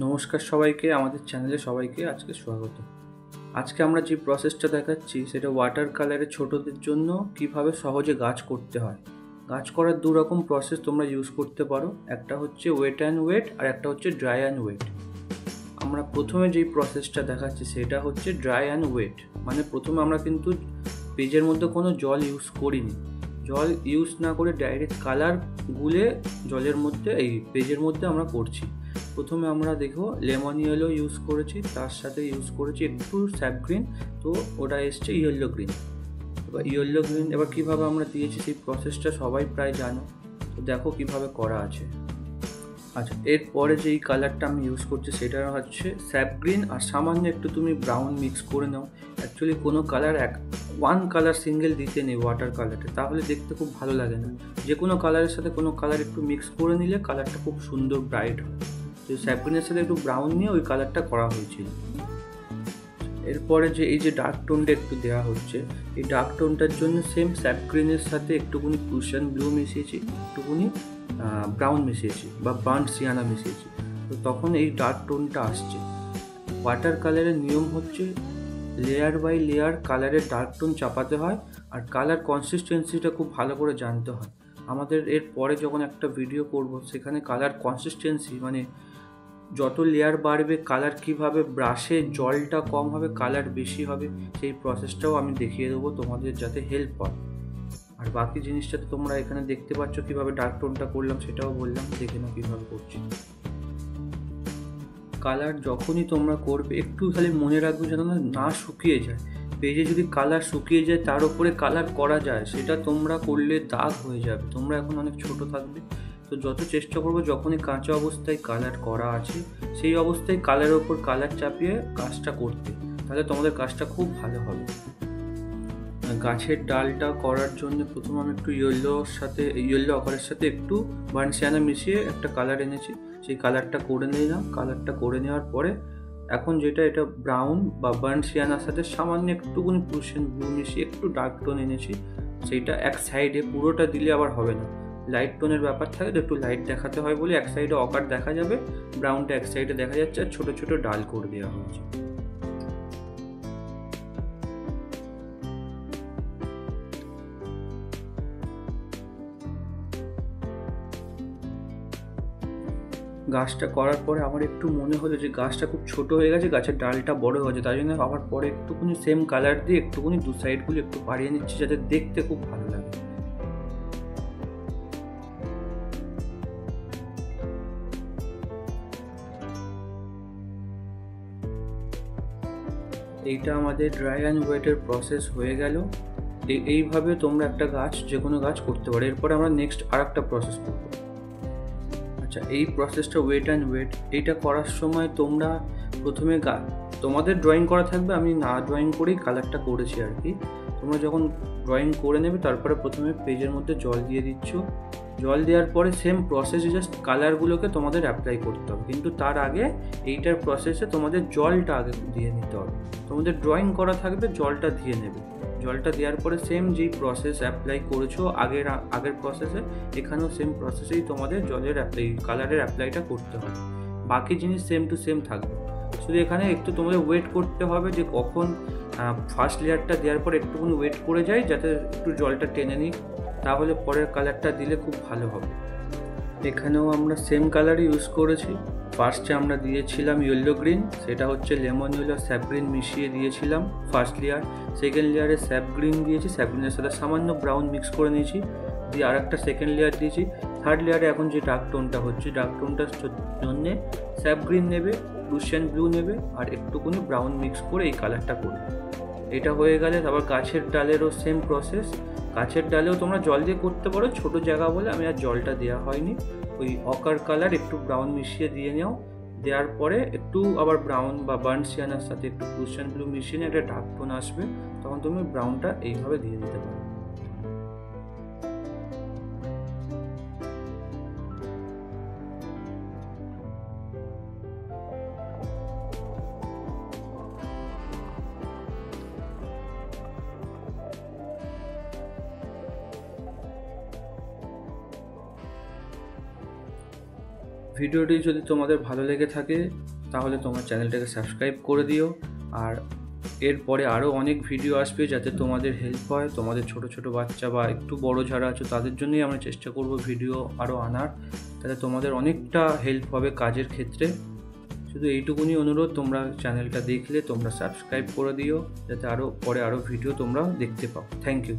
নমস্কার সবাইকে, আমাদের চ্যানেলে সবাইকে আজকে স্বাগত। আজকে আমরা যে প্রসেসটা দেখাচ্ছি সেটা ওয়াটার কালারে ছোটদের জন্য কিভাবে সহজে গাছ করতে হয়। গাছ করার দু রকম প্রসেস তোমরা ইউজ করতে পারো, একটা হচ্ছে ওয়েট অ্যান্ড ওয়েট আর একটা হচ্ছে ড্রাই অ্যান্ড ওয়েট। আমরা প্রথমে যেই প্রসেসটা দেখাচ্ছি সেটা হচ্ছে ড্রাই অ্যান্ড ওয়েট। মানে প্রথমে আমরা কিন্তু পেজের মধ্যে কোনো জল ইউজ করিনি, জল ইউজ না করে ডাইরেক্ট কালার গুলে জলের মধ্যে এই পেজের মধ্যে আমরা করছি। প্রথমে আমরা দেখো লেমন ইয়েলো ইউজ করেছি, তার সাথে ইউজ করেছি একটু স্যাপ গ্রিন, তো ওটা এসছে ইয়েলো গ্রিন। এবার ইয়েলো গ্রিন এবার কীভাবে আমরা দিয়েছি সেই প্রসেসটা সবাই প্রায় জানো, তো দেখো কীভাবে করা আছে। আচ্ছা, এরপরে যেই কালারটা আমি ইউজ করছি সেটা হচ্ছে স্যাপ গ্রিন, আর সামান্য একটু তুমি ব্রাউন মিক্স করে নাও। অ্যাকচুয়ালি কোনো কালার ওয়ান কালার সিঙ্গেল দিতে নেই ওয়াটার কালারে, তাহলে দেখতে খুব ভালো লাগে না। যে কোনো কালারের সাথে কোনো কালার একটু মিক্স করে নিলে কালারটা খুব সুন্দর ব্রাইট হয়। তো স্যাপ গ্রিনের সাথে একটু ব্রাউন নিয়ে ওই কালারটা করা হয়েছিল। এরপরে যে এই যে ডার্ক টোনটা একটু দেওয়া হচ্ছে, এই ডার্ক টোনটার জন্য সেম স্যাপ গ্রিনের সাথে একটুখানি কুশন ব্লু মিশিয়েছি, একটুখানি ব্রাউন মিশিয়েছি বা বার্ন্ট সিয়ানা মিশিয়েছি, তো তখন এই ডার্ক টোনটা আসছে। ওয়াটার কালারের নিয়ম হচ্ছে লেয়ার বাই লেয়ার কালারের ডার্ক টোন চাপাতে হয়, আর কালার কনসিস্টেন্সিটা খুব ভালো করে জানতে হয়। আমাদের এর পরে যখন একটা ভিডিও করব সেখানে কালার কনসিস্টেন্সি মানে যত লেয়ার বাড়বে কালার কিভাবে ব্রাশে জলটা কম হবে কালার বেশি হবে, সেই প্রসেসটাও আমি দেখিয়ে দেবো তোমাদের যাতে হেল্প হয়। আর বাকি জিনিসটা তো তোমরা এখানে দেখতে পাচ্ছ কিভাবে ডার্ক টোনটা করলাম, সেটাও বললাম, দেখে নাও কীভাবে করছি। কালার যখনই তোমরা করবে একটু খালি মনে রাখবে যেন না শুকিয়ে যায়। পেজে যদি কালার শুকিয়ে যায় তার উপরে কালার করা যায়, সেটা তোমরা করলে দাগ হয়ে যাবে। তোমরা এখন অনেক ছোট থাকবে, তো যত চেষ্টা করবো যখনই কাঁচা অবস্থায় কালার করা আছে সেই অবস্থায় কালারের ওপর কালার চাপিয়ে কাজটা করতে, তাহলে তোমাদের কাজটা খুব ভালো হবে। গাছের ডালটা করার জন্য প্রথমে আমি একটু ইয়েলো আকারের সাথে একটু বার্ন সিয়ানা মিশিয়ে একটা কালার এনেছি, সেই কালারটা করে নিলাম। কালারটা করে নেওয়ার পরে এখন এটা ব্রাউন বা বার্ন সিয়ানার সাথে সামান্য একটুখানি কুশন ব্লু মিশিয়ে একটু ডার্ক টোন এনেছি, সেইটা এক সাইডে, পুরোটা দিলে আবার হবে না। লাইট টোনের ব্যাপার থাকে তো একটু লাইট দেখাতে হয় বলে এক সাইডে অকার দেখা যাবে, ব্রাউনটা এক সাইডে দেখা যাচ্ছে, আর ছোটো ছোটো ডাল করে দেওয়া হয়েছে। গাছটা করার পরে আমার একটু মনে হলো যে গাছটা খুব ছোট হয়ে গেছে, গাছের ডালটা বড় হয়ে গেছে, তাই জন্য আবার পরে একটুখানি সেম কালার দিয়ে একটুখানি দু সাইডগুলো একটু বাড়িয়ে নিচ্ছি যাতে দেখতে খুব ভালো লাগে। এইটা আমাদের ড্রাই অ্যান্ড ওয়েটের প্রসেস হয়ে গেল। এইভাবে তোমরা একটা গাছ যে কোনো গাছ করতে পারো। এরপরে আমরা নেক্সট আর একটা প্রসেস করবো। আচ্ছা, এই প্রসেসটা ওয়েট অ্যান্ড ওয়েট, এইটা করার সময় তোমরা প্রথমে তোমাদের ড্রয়িং করা থাকবে, আমি না ড্রয়িং করেই কালারটা করেছি আর কি। তোমরা যখন ড্রয়িং করে নেবে তারপরে প্রথমে পেজের মধ্যে জল দিয়ে দিচ্ছ, জল দেওয়ার পরে সেম প্রসেসে জাস্ট কালারগুলোকে তোমাদের অ্যাপ্লাই করতে হবে, কিন্তু তার আগে এইটার প্রসেসে তোমাদের জলটা আগে দিয়ে নিতে হবে। তোমাদের ড্রয়িং করা থাকবে, জলটা দিয়ে নেবে, জলটা দেওয়ার পরে সেম যেই প্রসেস অ্যাপ্লাই করেছো আগের প্রসেসে, এখানেও সেম প্রসেসেই তোমাদের কালারের অ্যাপ্লাইটা করতে হবে। বাকি জিনিস সেম টু সেম থাকবে, শুধু এখানে একটু তোমাদের ওয়েট করতে হবে যে কখন ফার্স্ট লেয়ারটা দেওয়ার পর একটুখানি ওয়েট করে যায় যাতে একটু জলটা টেনে নিই, তাহলে পরের কালারটা দিলে খুব ভালো হবে। এখানেও আমরা সেম কালারই ইউজ করেছি। ফার্স্টে আমরা দিয়েছিলাম ইয়েলো গ্রিন, সেটা হচ্ছে লেমন ইয়েলো স্যাপ গ্রিন মিশিয়ে দিয়েছিলাম ফার্স্ট লেয়ার। সেকেন্ড লেয়ারে স্যাপ গ্রিন দিয়েছি, স্যাপ গ্রিনের সাথে সামান্য ব্রাউন মিক্স করে নিয়েছি, দিয়ে আর একটা সেকেন্ড লেয়ার দিয়েছি। থার্ড লেয়ারে এখন যে ডার্ক টোনটা হচ্ছে, ডার্ক টোনটার জন্যে স্যাপ গ্রিন নেবে, রুশিয়ান ব্লু নেবে, আর একটুখানি ব্রাউন মিক্স করে এই কালারটা করবে। এটা হয়ে গেলে তারপর গাছের ডালেরও সেম প্রসেস। গাছের ডালেও তোমরা জল দিয়ে করতে পারো, ছোট জায়গা বলে আমি আর জলটা দেওয়া হয়নি। ওই অকার কালার একটু ব্রাউন মিশিয়ে দিয়ে নাও, দেওয়ার পরে একটু আবার ব্রাউন বা বার্ন সিয়ানার সাথে একটু কুশন ব্লু মিশিয়ে একটা ডার্ক টোন আসবে, তখন তুমি ব্রাউনটা এইভাবে দিয়ে দিতে পারো। ভিডিওটি যদি তোমাদের ভালো লেগে থাকে তাহলে তোমার চ্যানেলটাকে সাবস্ক্রাইব করে দিও। আর এরপরে আরও অনেক ভিডিও আসবে যাতে তোমাদের হেল্প হয়, তোমাদের ছোট ছোট বাচ্চা বা একটু বড় যারা আছো তাদের জন্যই আমরা চেষ্টা করব ভিডিও আরও আনার, তাতে তোমাদের অনেকটা হেল্প হবে কাজের ক্ষেত্রে। শুধু এইটুকুনি অনুরোধ, তোমরা চ্যানেলটা দেখলে তোমরা সাবস্ক্রাইব করে দিও যাতে পরে আরও ভিডিও তোমরা দেখতে পাও। Thank you.